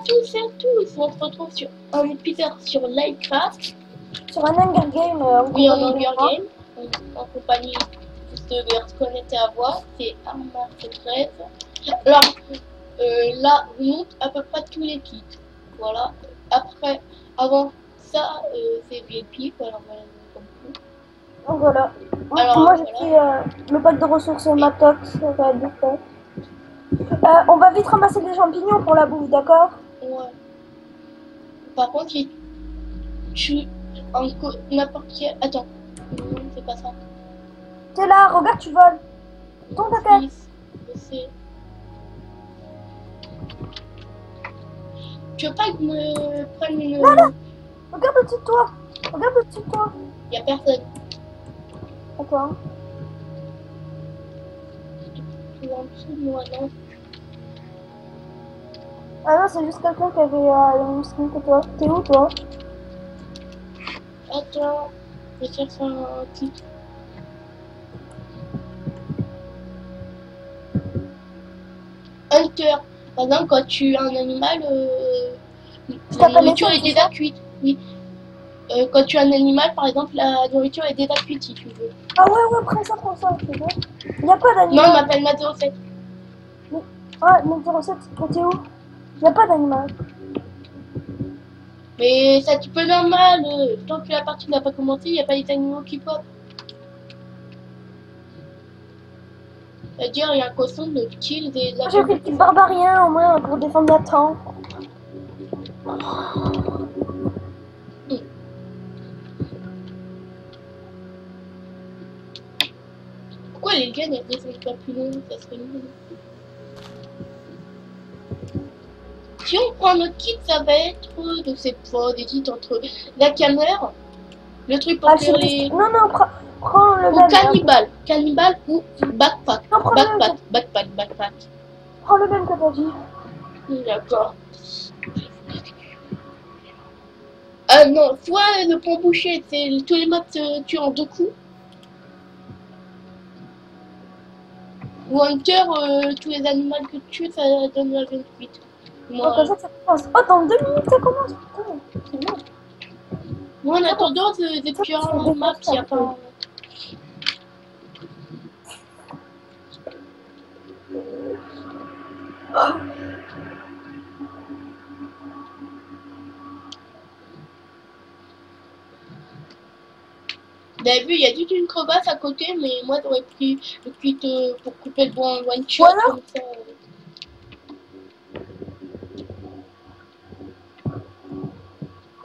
tous et à tous, on se retrouve sur un épisode sur Livecraft. Sur un Hunger Game. Oui, en Hunger Game, en compagnie de leur connaître à voix, c'est Arma 13. Alors, là, on monte à peu près tous les kits. Voilà. Après, avant ça, c'est VIP. Voilà, voilà, comme tout. Donc voilà. Alors, moi j'ai voilà. pris le pack de ressources Matox. On va vite ramasser des champignons pour la bouffe, d'accord? Ouais. Par contre, si tu n'importe quel. Attends, non, c'est pas ça. T'es là, regarde, tu voles. Tourne ta tête. Je sais. Tu veux pas que me prenne une. Là, là. Regarde au-dessus de toi. Regarde au-dessus de toi. Y'a personne. D'accord. Tu es en dessous de moi, non? Ah non, c'est juste quelqu'un qui avait le même skin que toi. T'es où toi? Attends, je cherche un titre. Hunter. Par exemple, quand tu as un animal, la nourriture est déjà cuite. Oui. Quand tu as un animal, par exemple, la nourriture est déjà cuite si tu veux. Ah ouais, prends ça, tu veux. Il n'y a pas d'animal. Non, il m'appelle Mazo7. Ah, mais 07, mais t'es où? Il n'y a pas d'animal. Mais c'est un petit peu normal. Tant que la partie n'a pas commencé, il n'y a pas des animaux qui pop. C'est-à-dire, il y a un cochon de kill des. J'ai pris le petit barbarien au moins pour défendre Nathan. Pourquoi les gars ne descendent pas plus loin? Ça serait mieux. Si on prend notre kit, ça va être de ces poids, des kits entre la caméra, le truc pour faire les. Non, prends le ou même. Cannibal ou backpack. Non, Backpack. Prends le même que t'as dit. D'accord. Ah non, soit le pont bouché, c'est tous les mobs se tuent en 2 coups. Ou Hunter, tous les animaux que tu tues, ça donne la zone cuite. Moi, comme ça commence. Oh, dans 2 minutes, ça commence. Putain, c'est bon. Moi, en attendant, des tueurs en map, il n'y a pas. Vous avez vu, il y a toute une crevasse à côté, mais moi j'aurais pris le kit pour couper le bois en one shot comme ça.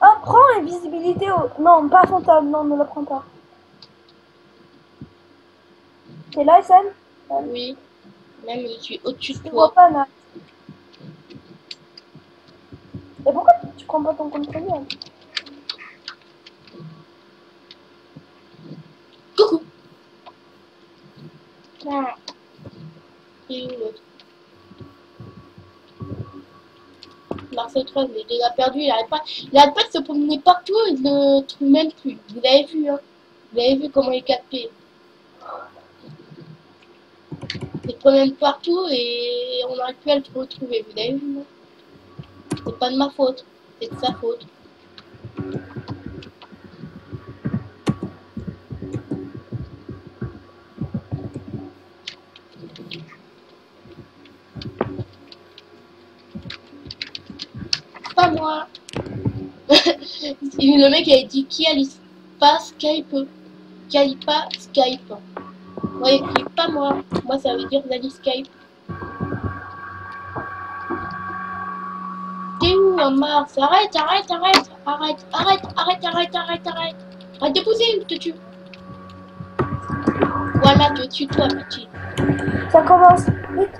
Oh, prends invisibilité au... Non, pas fantôme, non, ne le prends pas. T'es là, SN? Oui, même je suis au-dessus de Je vois toi. pas, Nat. Et pourquoi tu prends pas ton compte premium? Coucou. Et où l'autre? Marcel 3, mais il a perdu, il arrête pas de se promener partout, il ne trouve même plus. Vous l'avez vu, hein? Vous avez vu comment il est capé. Il se promène partout et on n'arrive plus à le retrouver, vous avez vu, non? C'est pas de ma faute, c'est de sa faute. Pas moi. Le mec a dit qui allie pas Skype. Qui allie pas Skype. Ouais, écrit pas moi. Moi ça veut dire Nali Skype. T'es où, Mars? Arrête. Arrête de pousser, je te tue. Voilà, te tue toi, petit. Ça commence. Vite,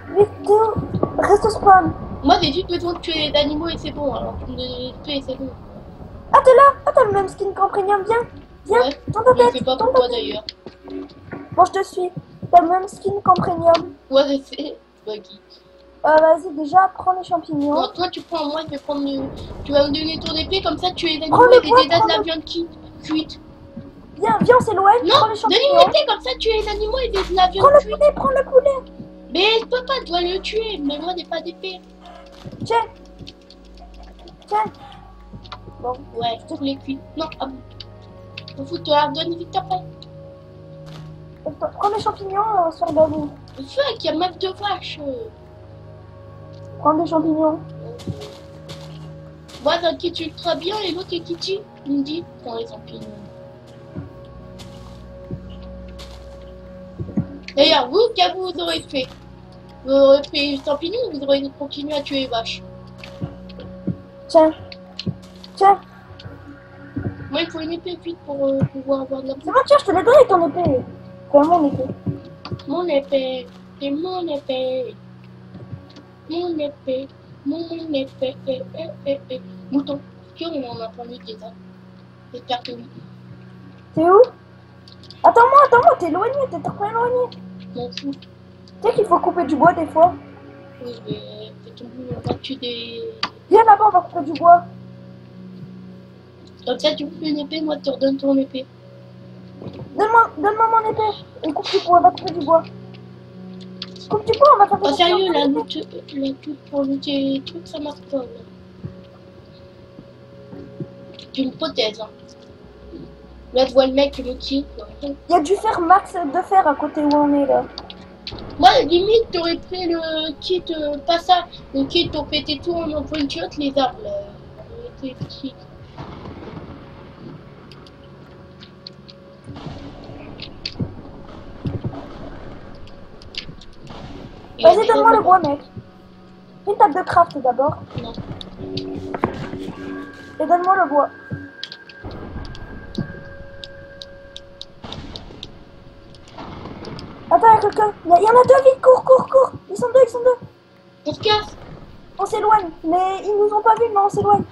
reste au spawn. Moi j'ai juste besoin de tuer les animaux et c'est bon. Alors, de tuer, c'est bon. Ah, t'es là? Ah, t'as le même skin qu'en premium, viens. Ouais, dans ta tête. je fais pas pour toi d'ailleurs. Bon, je te suis. T'as le même skin qu'en premium. Ouais, je sais. Buggy. Vas-y, déjà, prends les champignons. Non, toi tu prends, moi je vais prendre le. Tu vas me donner ton épée, comme ça tu es les animaux et des dégâts de la viande cuite. Viens, on s'éloigne. Non, donne-moi l'épée, comme ça tu es les animaux et des de la viande cuite. Prends le poulet. Mais je peux pas, je dois le tuer, mais moi j'ai pas d'épée. Tiens. Tiens. Bon. Ouais, je te les cuis. Non, ah bon. T'en fous, te la redonne vite après. Prends les champignons sur David. Fuck, il y a même deux vaches. Prends des champignons. Moi, ça quitte ultra bien et l'autre est kitty. Il me dit, prends les champignons. D'ailleurs, vous, qu'est-ce que vous aurez fait? Vous aurez fait les champignons ou vous aurez continué à tuer les vaches? Tiens. Tiens. Moi, il faut une épée vite pour pouvoir avoir de la bouffe. C'est bon, tiens, je te l'ai donné ton épée. Enfin, mon épée. Mon épée, c'est mon épée. Mon épée, mon épée, Mouton, est-ce qu'on en a entendu déjà? J'espère que oui. T'es où? Attends-moi, t'es éloigné, t'es trop éloigné. Je m'en fous. Tu sais qu'il faut couper du bois des fois. Oui, mais c'est ton boulot, on va tuer des... Viens là-bas, on va couper du bois. Comme ça, tu coupes une épée, moi, tu redonnes ton épée. Donne-moi mon épée. Et coupe du bois, on va couper du bois. Coupe du bois, on va faire des Oh, sérieux, la constructions. loot pour looter les trucs, ça marche pas, là. C'est une prothèse, hein. Là, tu vois le mec qui me tire. Il y a du fer max de fer à côté où on est là. Moi, limite, t'aurais pris le kit, pas ça, le kit pour péter tout en one shot, les arbres, là. Ça aurait été petit. Vas-y, donne-moi le bois, mec. Une table de craft d'abord. Non. Et donne-moi le bois. Attends, il y a quelqu'un. Il y en a deux, vite, cours. Ils sont deux. On se casse. On s'éloigne. Mais ils nous ont pas vus, mais on s'éloigne.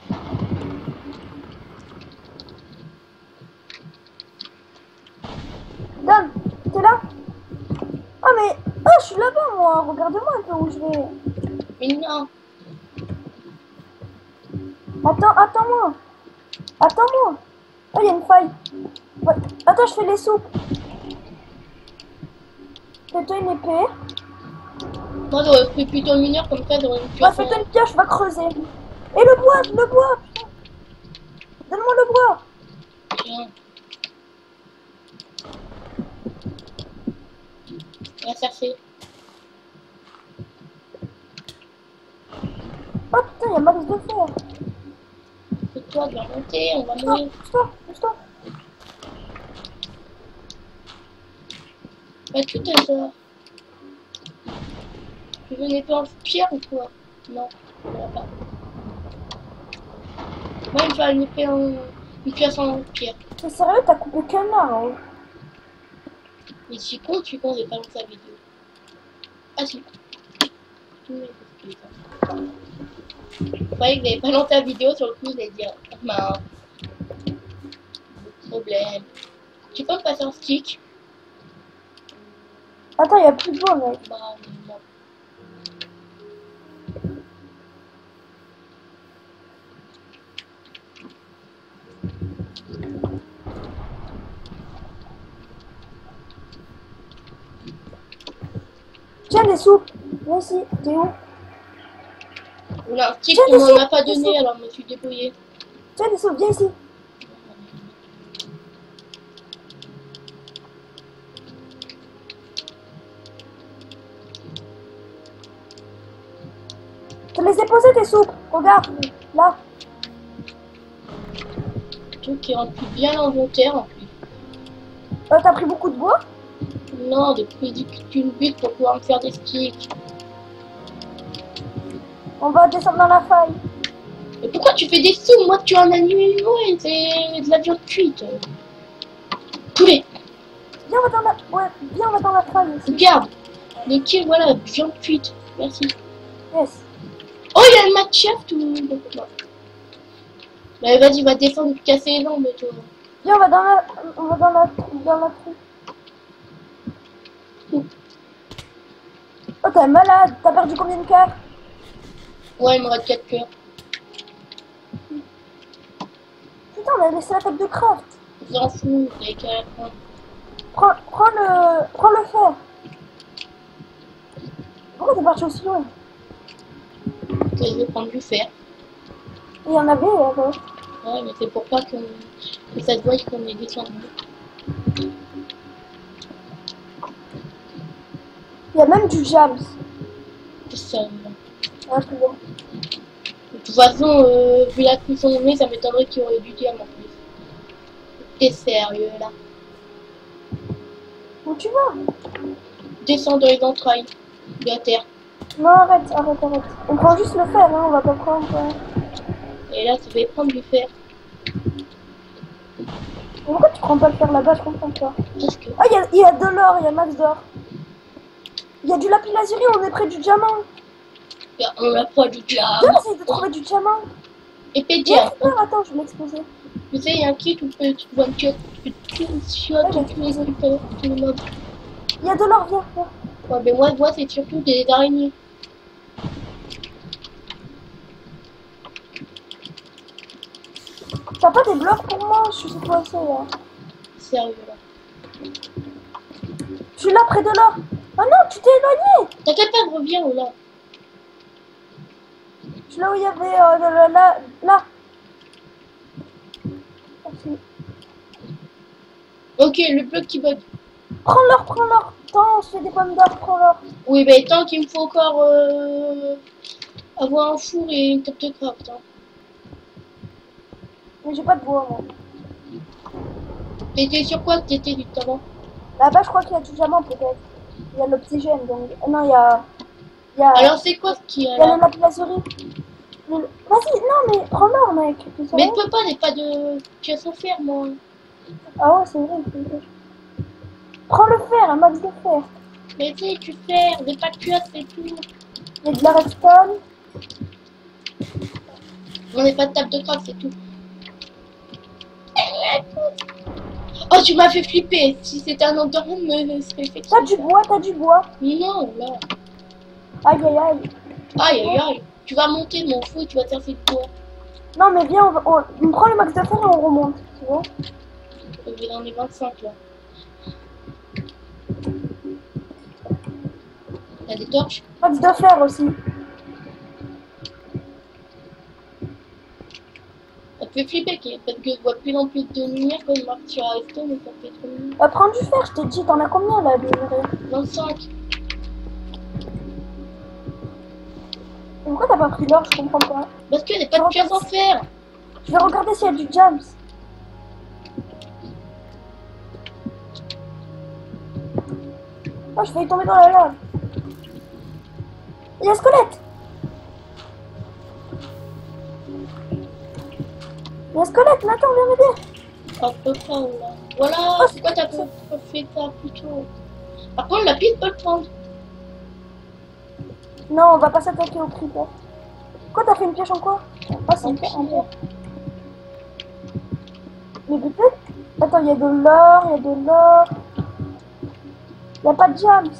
Donne, t'es là? Ah, mais. Ah, je suis là-bas, moi. Regarde-moi un peu où je vais. Mais non. Attends-moi. Oh, il y a une faille. Ouais. Attends, je fais les soupes. Fais-toi une épée. Moi, j'aurais pris plutôt un mineur comme ça, j'aurais une Ouais, fais-toi une pioche, va creuser. Et le bois, putain. Donne-moi le bois. Tiens. On va chercher. Oh putain, il y a max de fer. C'est toi de la monter, on va mourir. Pousse-toi. Bah, tout est ça. Tu veux une épée en pierre ou quoi? Non, on va pas. Moi, il me faut une pièce en pierre. T'es sérieux, t'as coupé qu'un arbre? Mais je suis con, j'ai pas lancé la vidéo. Ah si. Je croyais que j'avais pas lancé la vidéo, sur le coup, j'allais dire, mince. Problème. Tu peux me passer un stick? Attends, il y a plus de bois, mec. Bah, non. Tiens, des soupes. Viens ici, t'es où? On a un stick Tiens, qu'on des m'en a soupes, pas des donné, soupes. alors je me suis débrouillée. Tiens, des soupes, viens ici. Je te les ai posées, tes soupes. Regarde, là. Truc qui remplit bien l'inventaire en plus. T'as pris beaucoup de bois? Non, des petits qu'une butte pour pouvoir me faire des sticks. On va descendre dans la faille. Mais pourquoi tu fais des sous? Moi, tu es un animal et c'est de la viande cuite. Poulet, Viens, on va dans la... Ouais, viens, on va dans la faille ici. regarde. Les kills, voilà, viande cuite. Merci. Yes. Oh, il y a un match chef tout. Non. Bah, vas-y, va descendre, casser les jambes, toi. Viens, on va dans la... On va dans la trou. Oh, t'es malade. T'as perdu combien de cœurs? Ouais, il me reste 4 cœurs. Putain, on a laissé la table de craft. Je m'en fous, les cœurs. Prends le fer. Pourquoi t'es parti aussi loin? Je vais prendre du fer. Il y en avait, Ouais, mais c'est pour pas que ça se voie qu'on est descendu. Il y a même du Jams. C'est ça. Ah, c'est bon. De toute façon, vu la cuisson de nez, ça m'étonnerait qu'il y aurait du diamant en plus. T'es sérieux là? Où tu vas? Descends dans les entrailles de la terre. Non, arrête. On prend juste le fer, hein, on va pas prendre... Et là, tu vas prendre du fer. Pourquoi tu prends pas le fer là-bas? Je comprends pas. Parce que... Ah, il y a de l'or, il y a max d'or. Il y a du lapis lazuli, on est près du diamant. on n'a pas du diamant. J'essaie de trouver du diamant. Épée de Viens, diamant. attends, je vais l'exploser. Tu sais, il y a un kit où tu vois une chiotte. Tu peux tous les mobs. Il y a de l'or, viens. Ouais, mais moi c'est surtout des araignées. T'as pas des blocs pour moi? Je suis coincée là. Sérieux là. Je suis là près de l'or. Oh non, tu t'es éloigné. T'inquiète pas, reviens là. Je suis là où il y avait là. Merci. Ok, le bloc qui bug. Prends l'or. Attends, on se fait des pommes d'or, prends l'or. Oui, mais tant qu'il me faut encore avoir un four et une table de craft. Hein. Mais j'ai pas de bois, moi. T'étais sur quoi que t'étais du avant? Là-bas, je crois qu'il y a du diamant, peut-être. Il y a l'oxygène, donc... non, il y a... Alors c'est quoi ce qu'il y a Il y a là? le lapis lazuli. Vas-y, non, mais prends l'or, mec. Mais ne peux pas, j'ai pas de pièce à faire, moi. Ah ouais, c'est vrai. Prends le fer, un max de fer. Mais tu sais, tu fais, j'ai pas de pièce et tout. Il y a de la redstone. On n'est pas de table de craft, c'est tout. Oh, tu m'as fait flipper. Si c'était un enterrement, me serait fait. T'as du bois. Non, là. Aïe. Aïe. Tu vas monter, mon fou, et tu vas te faire de toi. Non, mais viens, on prend le max de fer et on remonte. Tu vois? On est 25 là. T'as des torches? Max de fer aussi. Ça te fait flipper parce que je vois plus en plus de lumière quand il marque sur Arreston, mais ça fait trop lumière. Va prendre du fer, je t'ai dit, t'en as combien là, de livrer? 25. Pourquoi t'as pas pris l'or? Je comprends pas. Parce que j'ai pas de pièce à faire. Je vais regarder s'il y a du jams. Oh, je vais tomber dans la lave. Il y a un squelette. Il y a un squelette, Nathan, viens m'aider. À peu près là. Voilà, c'est quoi t'as fait ça plutôt? Par contre, la piste peut le prendre. Non, on va pas s'attaquer au creeper. Quoi, t'as fait une pioche en quoi? Ah, c'est une pioche en quoi? Mais peut-être... Attends, il y a de l'or, Il n'y a pas de jams.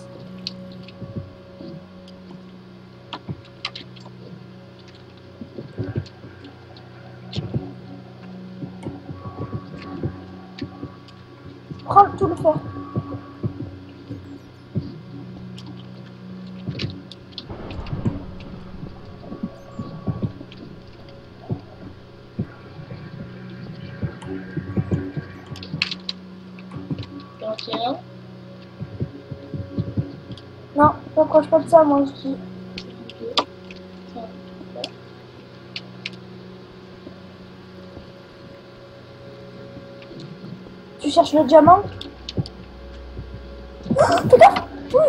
Prends tout le fer. Tiens. Non, t'approches pas de ça, moi, je dis. Tu cherches le diamant? Oh, putain! Oui.